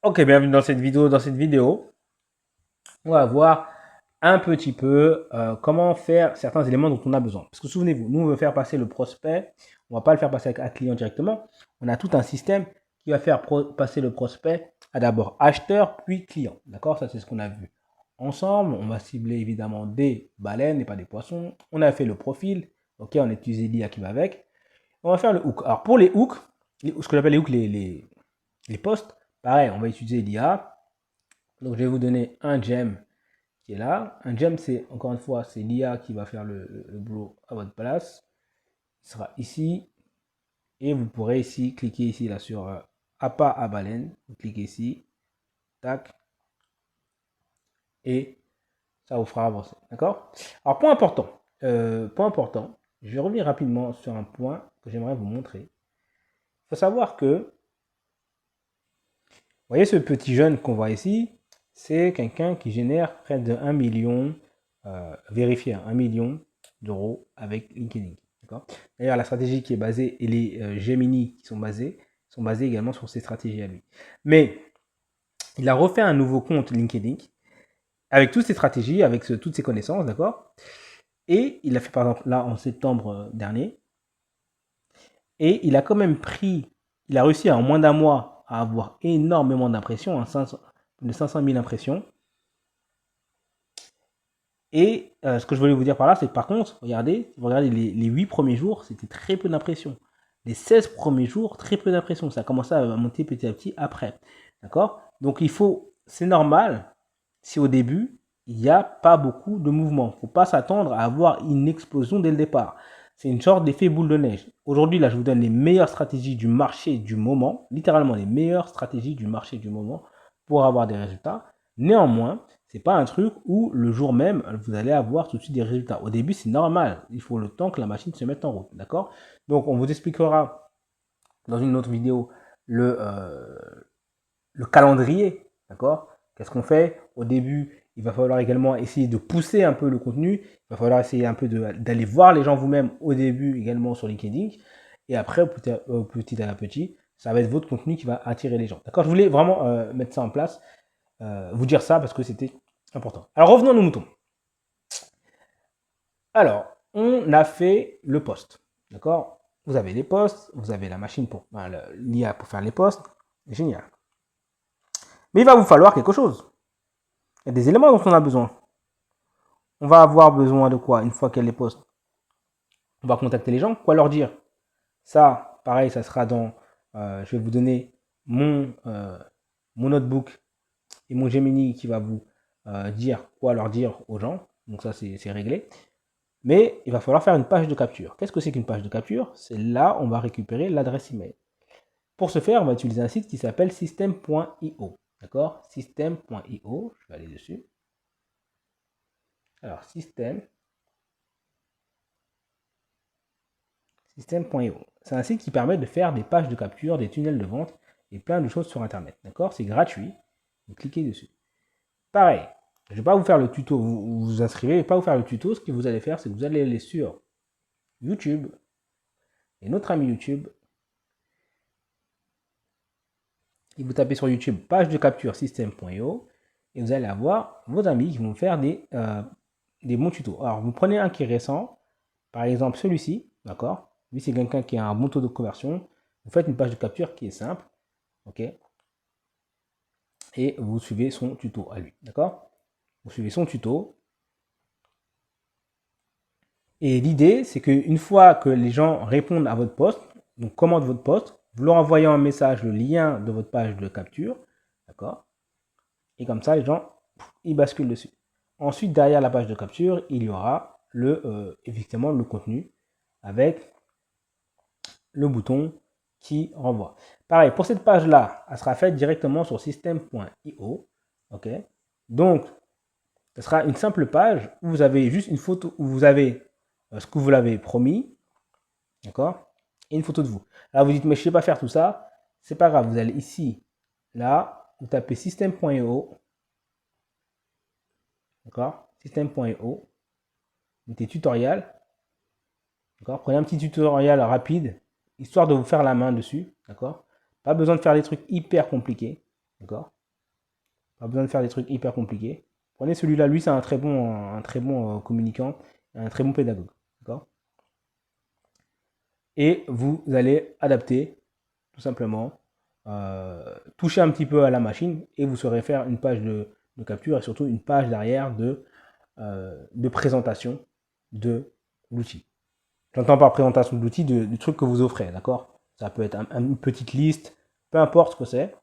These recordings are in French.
Ok, bienvenue dans cette vidéo. Dans cette vidéo, on va voir un petit peu comment faire certains éléments dont on a besoin. Parce que souvenez-vous, nous on veut faire passer le prospect, on ne va pas le faire passer à client directement. On a tout un système qui va faire passer le prospect à d'abord acheteur puis client. D'accord? Ça c'est ce qu'on a vu ensemble. On va cibler évidemment des baleines et pas des poissons. On a fait le profil. Ok, on a utilisé l'IA qui va avec. On va faire le hook. Alors pour les hooks, ce que j'appelle les hooks, les posts, pareil, on va utiliser l'IA. Donc je vais vous donner un gem qui est là. Un gem, c'est encore une fois, c'est l'IA qui va faire le boulot à votre place. Il sera ici. Et vous pourrez ici cliquer ici là sur appât à baleine. Vous cliquez ici. Tac. Et ça vous fera avancer. D'accord? Alors point important. Je vais revenir rapidement sur un point que j'aimerais vous montrer. Il faut savoir que, vous voyez ce petit jeune qu'on voit ici, c'est quelqu'un qui génère près de 1 million, vérifié, 1 million d'euros avec LinkedIn. D'ailleurs, la stratégie qui est basée et les Gemini qui sont basés également sur ces stratégies à lui. Mais il a refait un nouveau compte LinkedIn avec toutes ces stratégies, avec toutes ses connaissances, d'accord? Et il a fait par exemple là en septembre dernier. Et il a quand même il a réussi en moins d'un mois à avoir énormément d'impressions, de 500 000 impressions. Et ce que je voulais vous dire par là, c'est que par contre, regardez les 8 premiers jours, c'était très peu d'impressions. Les 16 premiers jours, très peu d'impressions. Ça a commencé à monter petit à petit après. D'accord? Donc c'est normal si au début, il n'y a pas beaucoup de mouvement. Il ne faut pas s'attendre à avoir une explosion dès le départ. C'est une sorte d'effet boule de neige. Aujourd'hui, là, je vous donne les meilleures stratégies du marché du moment, littéralement les meilleures stratégies du marché du moment pour avoir des résultats. Néanmoins, c'est pas un truc où le jour même, vous allez avoir tout de suite des résultats. Au début, c'est normal. Il faut le temps que la machine se mette en route. D'accord? Donc, on vous expliquera dans une autre vidéo le calendrier. D'accord? Qu'est-ce qu'on fait? Au début, il va falloir également essayer de pousser un peu le contenu. Il va falloir essayer un peu d'aller voir les gens vous-même au début également sur LinkedIn. Et après, petit à petit, ça va être votre contenu qui va attirer les gens. D'accord? Je voulais vraiment mettre ça en place, vous dire ça parce que c'était important. Alors revenons à nos moutons. Alors, on a fait le post. D'accord? Vous avez les posts, vous avez la machine pour l'IA pour faire les posts. Génial. Mais il va vous falloir quelque chose. Il y a des éléments dont on a besoin. On va avoir besoin de quoi une fois qu'il y a les posts? On va contacter les gens. Quoi leur dire? Ça, pareil, ça sera dans... je vais vous donner mon notebook et mon Gemini qui va vous dire quoi leur dire aux gens. Donc ça, c'est réglé. Mais il va falloir faire une page de capture. Qu'est-ce que c'est qu'une page de capture? C'est là on va récupérer l'adresse email. Pour ce faire, on va utiliser un site qui s'appelle system.io. D'accord? System.io, je vais aller dessus. Alors, system.io. C'est un site qui permet de faire des pages de capture, des tunnels de vente et plein de choses sur Internet. D'accord? C'est gratuit. Vous cliquez dessus. Pareil, je ne vais pas vous faire le tuto, vous vous inscrivez, je ne vais pas vous faire le tuto. Ce que vous allez faire, c'est que vous allez aller sur YouTube et notre ami YouTube. Et vous tapez sur YouTube page de capture system.io et vous allez avoir vos amis qui vont faire des bons tutos. Alors, vous prenez un qui est récent, par exemple celui-ci, d'accord? Lui, c'est quelqu'un qui a un bon taux de conversion. Vous faites une page de capture qui est simple, ok? Et vous suivez son tuto à lui, d'accord? Vous suivez son tuto. Et l'idée, c'est qu'une fois que les gens répondent à votre post, donc commandent votre post, vous leur envoyez un message, le lien de votre page de capture, d'accord? Et comme ça, les gens, ils basculent dessus. Ensuite, derrière la page de capture, il y aura effectivement le contenu avec le bouton qui renvoie. Pareil, pour cette page-là, elle sera faite directement sur system.io. Ok. Donc, ce sera une simple page où vous avez juste une photo, où vous avez ce que vous l'avez promis. D'accord? Et une photo de vous. Alors, vous dites, mais je ne sais pas faire tout ça. C'est pas grave, vous allez ici, là, vous tapez system.io. D'accord? System.io. Mettez tutoriel. D'accord? Prenez un petit tutoriel rapide, histoire de vous faire la main dessus. D'accord? Pas besoin de faire des trucs hyper compliqués. D'accord? Pas besoin de faire des trucs hyper compliqués. Prenez celui-là, lui c'est un très bon communicant, un très bon pédagogue. D'accord? Et vous allez adapter, tout simplement, toucher un petit peu à la machine et vous saurez faire une page de capture et surtout une page derrière de présentation de l'outil. J'entends par présentation de l'outil du truc que vous offrez, d'accord? Ça peut être une petite liste, peu importe ce que c'est.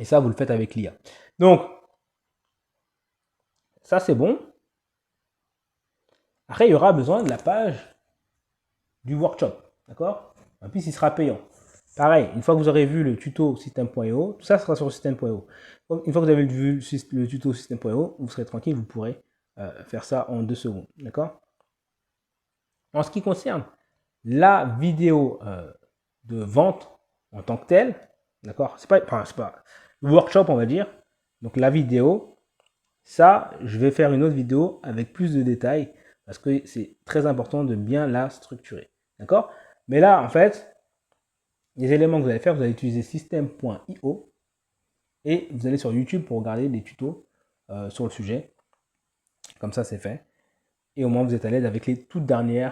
Et ça, vous le faites avec l'IA. Donc, ça c'est bon. Après, il y aura besoin de la page du workshop, d'accord? En plus, il sera payant. Pareil, une fois que vous aurez vu le tuto système.io, tout ça sera sur système.io. Une fois que vous avez vu le tuto système.io, vous serez tranquille, vous pourrez faire ça en 2 secondes, d'accord? En ce qui concerne la vidéo de vente en tant que telle, d'accord? C'est pas le workshop, on va dire. Donc la vidéo, ça, je vais faire une autre vidéo avec plus de détails parce que c'est très important de bien la structurer, d'accord? Mais là, en fait, les éléments que vous allez faire, vous allez utiliser système.io et vous allez sur YouTube pour regarder des tutos sur le sujet. Comme ça, c'est fait. Et au moins, vous êtes à l'aise avec les toutes derniers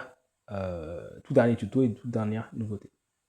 tutos et toutes dernières nouveautés.